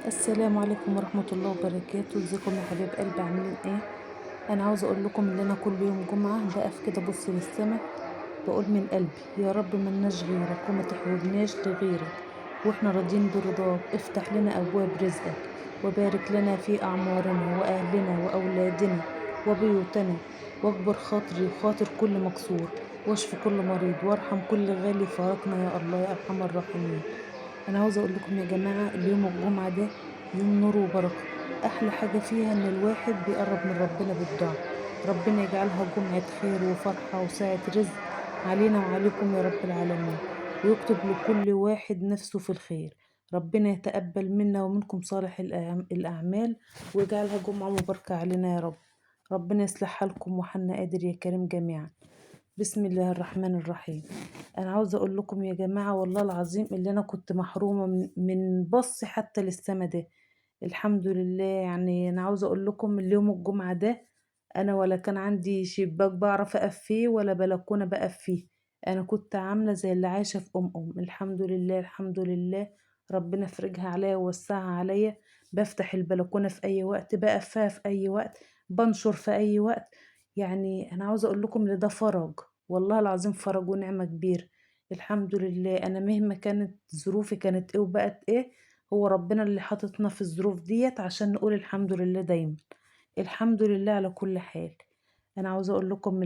السلام عليكم ورحمة الله وبركاته. ازيكم يا حبايب قلبي؟ عاملين ايه؟ انا عاوزة اقول لكم ان انا كل يوم جمعة بقف كده بص للسما، بقول من قلبي يا رب ملناش غيرك وما تحوجناش لغيرك، واحنا راضيين برضاك. افتح لنا ابواب رزقك وبارك لنا في اعمارنا واهلنا واولادنا وبيوتنا، واكبر خاطري وخاطر كل مكسور، واشف كل مريض، وارحم كل غالي فارقنا يا الله يا ارحم الراحمين. انا عاوزه اقول لكم يا جماعه، اليوم الجمعه ده يوم نور وبركه. احلى حاجه فيها ان الواحد بيقرب من ربنا بالدعاء. ربنا يجعلها جمعه خير وفرحه وسعه رزق علينا وعليكم يا رب العالمين، ويكتب لكل واحد نفسه في الخير. ربنا يتقبل منا ومنكم صالح الأعمال، ويجعلها جمعة مباركة علينا يا رب. ربنا يصلح حالكم وحنا قادر يا كريم جميعا. بسم الله الرحمن الرحيم. انا عاوزه اقول لكم يا جماعه، والله العظيم اللي انا كنت محرومه من بص حتى للسما ده. الحمد لله. يعني انا عاوزه اقول لكم اليوم الجمعه ده، انا ولا كان عندي شباك بعرف اقف فيه ولا بلكونه بقف فيه. انا كنت عامله زي اللي عايشه في الحمد لله الحمد لله. ربنا فرجها عليا ووسعها عليا. بفتح البلكونه في اي وقت، بقف فيها في اي وقت، بنشر في اي وقت. يعني انا عاوزه اقول لكم ان ده فرج، والله العظيم فرج ونعمه كبيره. الحمد لله. انا مهما كانت ظروفي كانت ايه وبقت ايه، هو ربنا اللي حاططنا في الظروف ديت عشان نقول الحمد لله دايما. الحمد لله على كل حال. انا عاوزه اقول لكم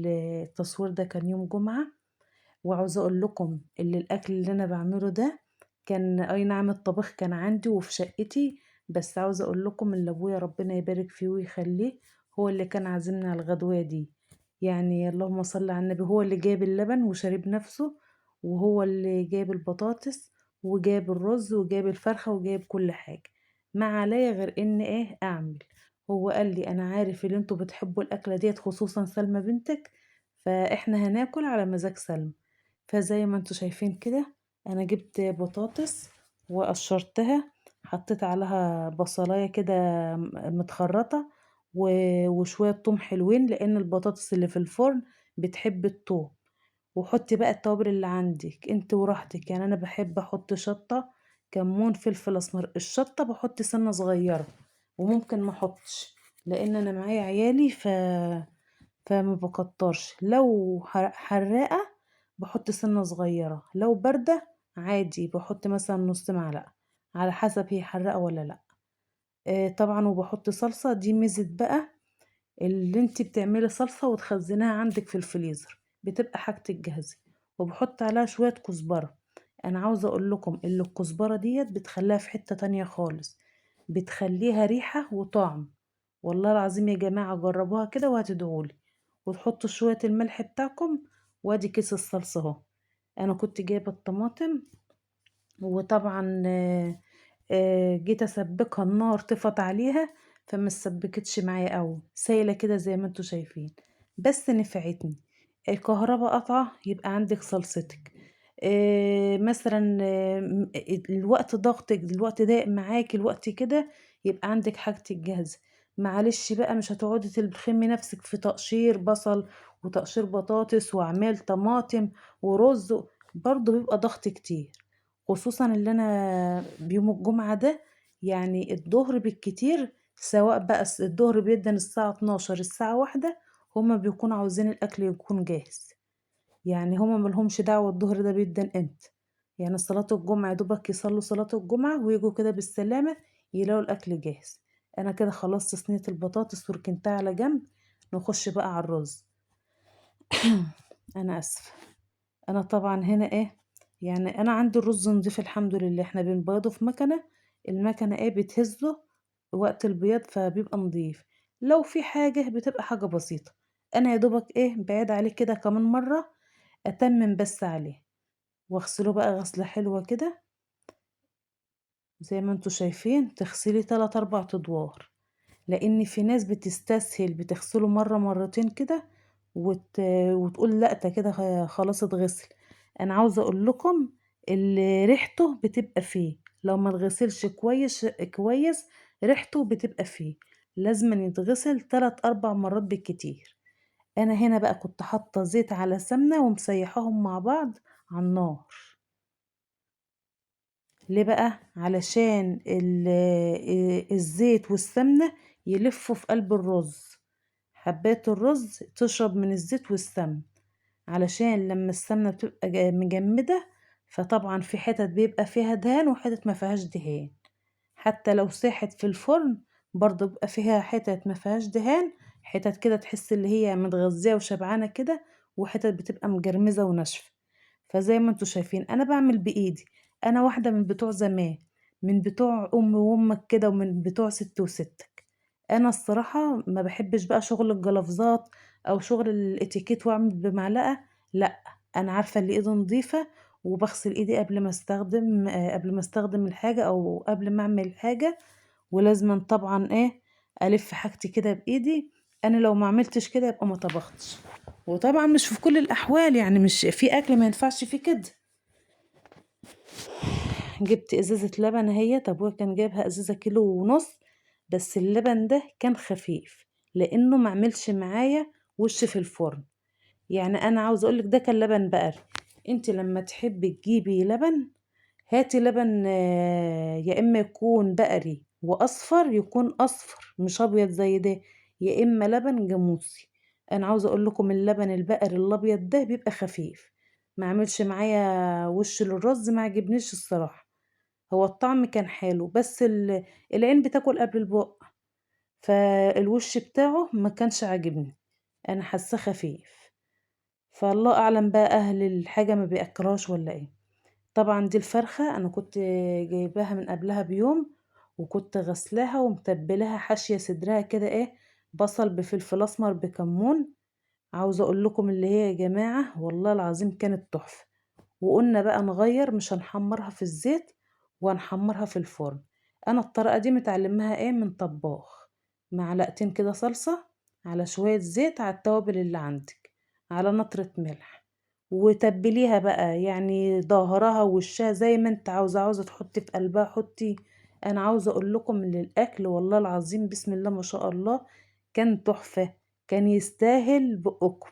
التصوير ده كان يوم جمعه، وعاوزة اقول لكم اللي الاكل اللي انا بعمله ده كان اي نعم الطبخ كان عندي وفي شقتي، بس عاوزة اقول لكم اللي ابويا ربنا يبارك فيه ويخليه هو اللي كان عازمنا على الغدوة دي. يعني اللهم صل على النبي، هو اللي جاب اللبن وشرب نفسه، وهو اللي جاب البطاطس وجاب الرز وجاب الفرخة وجاب كل حاجة. ما عليا غير ان ايه اعمل. هو قال لي انا عارف ان انتوا بتحبوا الاكلة ديت خصوصا سلمى بنتك، فاحنا هناكل على مزاج سلمى. فزي ما انتوا شايفين كده، انا جبت بطاطس وقشرتها، حطيت عليها بصلاية كده متخرطة، وشوية توم حلوين لان البطاطس اللي في الفرن بتحب التوم. وحطي بقى التوابل اللي عندك انت وراحتك. يعني انا بحب احط شطة، كمون، فلفل اسمر. الشطة بحط سنة صغيرة، وممكن ما احطش لان انا معايا عيالي فما بكترش. لو حراقة بحط سنة صغيرة، لو باردة عادي بحط مثلا نص معلقة، على حسب هي حراقة ولا لا. طبعا. وبحط صلصة، دي ميزة بقى اللي انت بتعملي صلصة وتخزنها عندك في الفريزر، بتبقى حاجتك جاهزة. وبحط عليها شوية كزبرة. انا عاوزة اقول لكم اللي الكزبرة ديت بتخليها في حتة تانية خالص، بتخليها ريحة وطعم. والله العظيم يا جماعة جربوها كده وهتدعولي. وتحطوا شوية الملح بتاعكم، وادي كيس الصلصة اهو. انا كنت جايبة الطماطم، وطبعا جيت اسبكها النار طفت عليها، فما سبكتش معايا قوي، سايله كده زي ما انتوا شايفين. بس نفعتني. الكهرباء قطعه يبقى عندك صلصتك. مثلا الوقت ضغطك الوقت ضايق معاك الوقت كده، يبقى عندك حاجتك جاهزه. معلش بقى مش هتقعدي تلخمي نفسك في تقشير بصل وتقشير بطاطس واعمال طماطم ورز، برضه بيبقى ضغط كتير. خصوصا اللي انا بيوم الجمعة ده، يعني الظهر بالكتير، سواء بقى الظهر بيدن الساعة 12 الساعة 1، هما بيكونوا عاوزين الأكل يكون جاهز. يعني هما ملهمش دعوة الظهر ده بيدن امتى. يعني صلاة الجمعة يا دوبك يصلوا صلاة الجمعة ويجوا كده بالسلامة يلاقوا الأكل جاهز. أنا كده خلصت صينية البطاطس وركنتها على جنب. نخش بقى على الرز. أنا آسفة. انا طبعا هنا ايه، يعني انا عندي الرز نضيف الحمد لله، احنا بنبيضه في مكنه. المكنه ايه بتهزه وقت البياض فبيبقى نضيف. لو في حاجه بتبقى حاجه بسيطه، انا يا دوبك ايه بعيد عليه كده كمان مره، اتمم بس عليه واغسله بقى غسله حلوه كده. زي ما انتوا شايفين تغسلي 3 4 ادوار، لان في ناس بتستسهل بتغسله مره مرتين كده وتقول لا ده كده خلاص اتغسل. انا عاوزه اقول لكم اللي ريحته بتبقى فيه، لو ما اتغسلش كويس كويس ريحته بتبقى فيه. لازم يتغسل 3 4 مرات بالكتير. انا هنا بقى كنت حاطه زيت على سمنه ومسيحاهم مع بعض على النار. ليه بقى؟ علشان الزيت والسمنة يلفوا في قلب الرز، حبات الرز تشرب من الزيت والسمن، علشان لما السمنة بتبقى مجمدة، فطبعا في حتت بيبقى فيها دهان وحتت ما فيهاش دهان، حتى لو ساحت في الفرن برضه بيبقى فيها حتت ما فيهاش دهان، حتت كده تحس اللي هي متغذية وشبعانة كده، وحتت بتبقى مجرمزة وناشفة. فزي ما انتوا شايفين انا بعمل بايدي، انا واحدة من بتوع زمان، من بتوع امي وامك كده، ومن بتوع ست وستك. انا الصراحة ما بحبش بقى شغل الجلافزات او شغل الاتيكيت واعمل بمعلقة، لا. انا عارفة اللي ايدي نظيفة، وبغسل ايدي قبل ما استخدم الحاجة او قبل ما اعمل حاجة. ولازما طبعا ايه، الف حاجتي كده بايدي. انا لو ما عملتش كده يبقى ما طبختش. وطبعا مش في كل الاحوال، يعني مش في اكل ما ينفعش فيه كده. جبت ازازة لبن اهي، ابويا كان جايبها ازازة كيلو ونص، بس اللبن ده كان خفيف لانه ما عملش معايا وش في الفرن. يعني انا عاوزه اقولك ده كان لبن بقري. انت لما تحبي تجيبي لبن، هاتي لبن يا اما يكون بقري واصفر، يكون اصفر مش ابيض زي ده، يا اما لبن جاموسي. انا عاوزه اقول لكم اللبن البقري الابيض ده بيبقى خفيف، ما عملش معايا وش للرز، ما عجبنيش الصراحه. هو الطعم كان حلو، بس العين بتاكل قبل البق، فالوش بتاعه ما كانش عاجبني، انا حاساه خفيف. فالله اعلم بقى اهل الحاجه ما بياكلوهاش ولا ايه. طبعا دي الفرخة أنا كنت جايباها من قبلها بيوم، وكنت غسلاها ومتبلاها حاشية صدرها كده ايه، بصل بفلفل أسمر بكمون. عاوزة أقول لكم اللي هي يا جماعة والله العظيم كانت تحفة. وقلنا بقى نغير، مش هنحمرها في الزيت وهنحمرها في الفرن. أنا الطريقة دي متعلمها ايه من طباخ. معلقتين كده صلصة، على شوية زيت، على التوابل اللي عندك، على نطرة ملح، وتبليها بقى، يعني ظهرها ووشها زي ما انت عاوزة تحطي في قلبها حطي. انا عاوزة اقول لكم ان الاكل والله العظيم بسم الله ما شاء الله كان تحفة، كان يستاهل بقكم،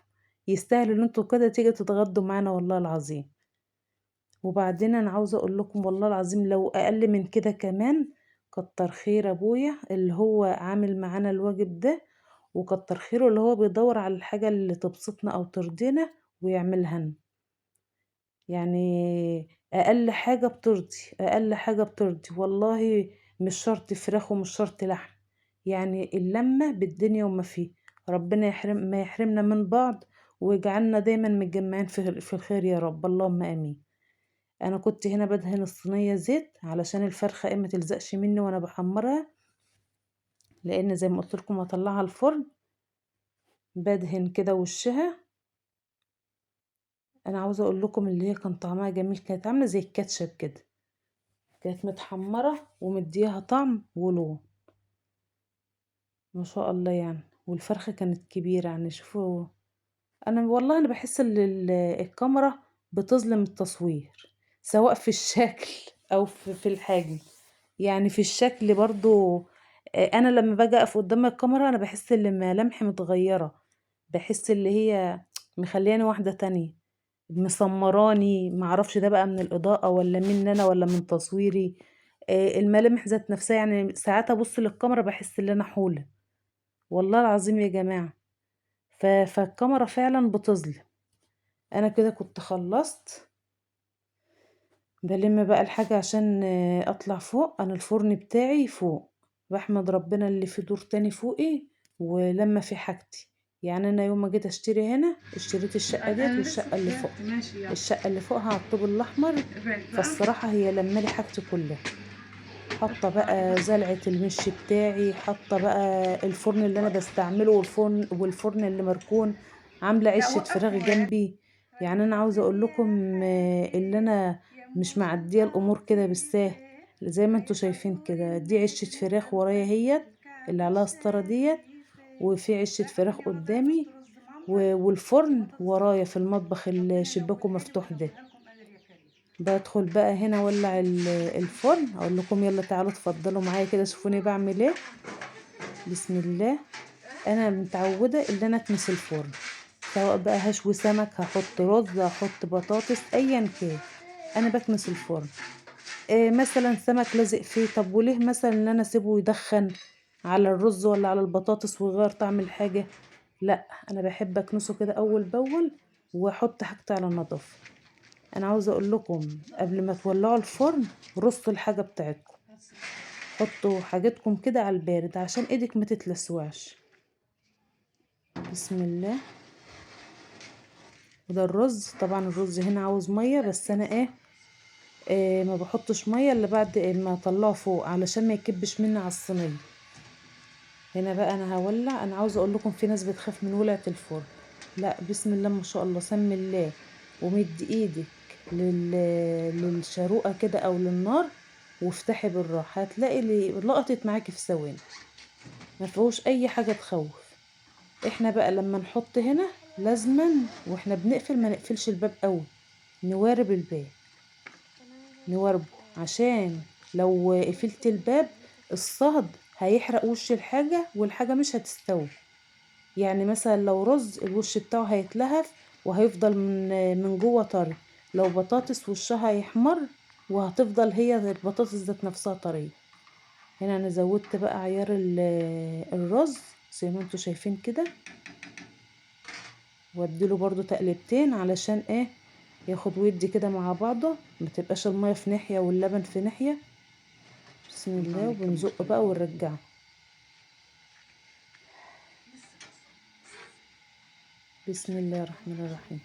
يستاهل ان انتوا كده تيجي تتغدوا معانا والله العظيم. وبعدين انا عاوزة اقول لكم والله العظيم لو اقل من كده كمان، كتر خير ابويا اللي هو عامل معانا الواجب ده، وكتر خيره اللي هو بيدور على الحاجة اللي تبسطنا او ترضينا ويعملها لنا. يعني اقل حاجة بترضي، اقل حاجة بترضي والله. مش شرط فراخ ومش شرط لحم، يعني اللمة بالدنيا وما فيه. ربنا ما يحرمنا من بعض، ويجعلنا دايما متجمعين في الخير يا رب، اللهم امين. انا كنت هنا بدهن الصينية زيت علشان الفرخة ايه ما تلزقش مني وانا بحمرها، لان زي ما قلت لكم هطلعها الفرن. بدهن كده وشها. انا عاوزه اقول لكم اللي هي كان طعمها جميل، كانت عامله زي الكاتشب كده، كانت متحمرة ومديها طعم ولون ما شاء الله يعني. والفرخة كانت كبيرة، يعني شوفوا. انا والله انا بحس ان الكاميرا بتظلم التصوير، سواء في الشكل او في الحجم. يعني في الشكل برضو، انا لما باجي اقف قدام الكاميرا انا بحس ان ملامحي متغيرة، بحس اللي هي مخلياني واحدة تانية، مسمراني. معرفش ده بقى من الإضاءة ولا مني أنا ولا من تصويري. الملامح ذات نفسها، يعني ساعات أبص للكاميرا بحس إن أنا حولة، والله العظيم يا جماعة. فالكاميرا فعلا بتظلم. أنا كده كنت خلصت، بلم بقى الحاجة عشان أطلع فوق. أنا الفرن بتاعي فوق، بحمد ربنا اللي في دور تاني فوقي ولما في حاجتي. يعني أنا يوم ما جيت أشتري هنا اشتريت الشقة ديت والشقة اللي فوق. الشقة اللي فوقها على الطوب الأحمر، فالصراحة هي لمالي حاجتي كلها. حاطة بقى زلعة المش بتاعي، حاطة بقى الفرن اللي أنا بستعمله، والفرن اللي مركون، عاملة عشة فراخ جنبي. يعني أنا عاوزة أقول لكم اللي أنا مش معدية الأمور كده بالساهل. زي ما انتوا شايفين كده، دي عشة فراخ ورايا هي اللي عليها ستارة ديت، وفي عشة فراخ قدامي، والفرن ورايا في المطبخ اللي شباكه مفتوح ده. بدخل بقى هنا اولع الفرن، اقول لكم يلا تعالوا اتفضلوا معايا كده شوفوني بعمل ايه. بسم الله. انا متعوده ان انا اكنس الفرن، سواء بقى هشوي سمك، هحط رز، هحط بطاطس، ايا كان انا بكنس الفرن. مثلا سمك لازق فيه، طب وليه مثلا ان انا اسيبه يدخن على الرز ولا على البطاطس ويغير طعم الحاجة؟ لا، انا بحب اكنسه كده اول باول واحط حاجتي على نظافة. انا عاوزة اقول لكم قبل ما تولعوا الفرن رصوا الحاجة بتاعتكم، حطوا حاجتكم كده على البارد عشان ايدك ما تتلسواش. بسم الله. وده الرز، طبعا الرز هنا عاوز مية، بس انا ما بحطش مية الا بعد ما اطلعه فوق علشان ما يكبش مني على الصينية. هنا بقى انا هولع. انا عاوزه اقول لكم في ناس بتخاف من ولعة الفرن، لا بسم الله ما شاء الله، سمي الله ومد ايدك للشروقه كده او للنار وافتحي بالراحه، هتلاقي لقطت معاكي في ثواني، ما فيهوش اي حاجه تخوف. احنا بقى لما نحط هنا لازما واحنا بنقفل ما نقفلش الباب قوي، نوارب الباب، نواربه، عشان لو قفلت الباب الصهد هيحرق وش الحاجة والحاجة مش هتستوي. يعني مثلا لو رز الوش بتاعه هيتلهف وهيفضل من جوه طري، لو بطاطس وشها هيحمر وهتفضل هي البطاطس ذات نفسها طرية. هنا انا زودت بقى عيار الرز زي ما انتوا شايفين كده، واديله برضو تقلبتين علشان ياخد ويدي كده مع بعضه، ما تبقاش المية في ناحية واللبن في ناحية. بسم الله. وبنزق بقى ونرجعه. بسم الله الرحمن الرحيم.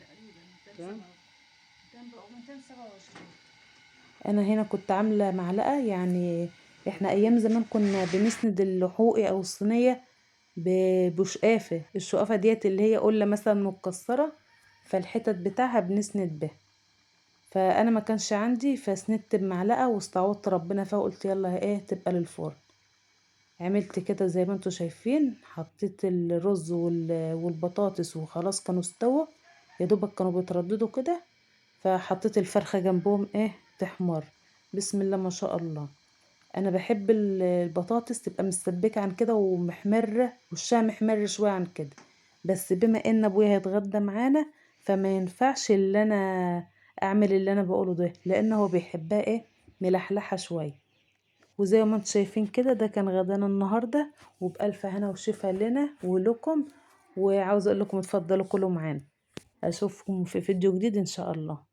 انا هنا كنت عامله معلقه، يعني احنا ايام زمان كنا بنسند اللحوقي او الصينيه بشقافه، الشقافه ديت اللي هي قله مثلا متكسره، فالحتت بتاعها بنسند بها. فانا ما كانش عندي فسندت بمعلقه واستعوضت ربنا فيها وقلت يلا تبقى للفرن. عملت كده زي ما انتوا شايفين، حطيت الرز والبطاطس وخلاص كانوا استووا، يا دوبك كانوا بيترددوا كده، فحطيت الفرخة جنبهم تحمر. بسم الله ما شاء الله. انا بحب البطاطس تبقى مسبكة عن كده ومحمرة، وشها محمر شوية عن كده، بس بما ان ابويا هيتغدى معانا فما ينفعش اللي انا اعمل اللي انا بقوله ده، لان هو بيحبها ملحلحة شوية. وزي ما انتم شايفين كده ده كان غدانا النهاردة، وبألف هنا وشفا لنا ولكم. وعاوزة اقول لكم اتفضلوا كلوا معانا. اشوفكم في فيديو جديد ان شاء الله.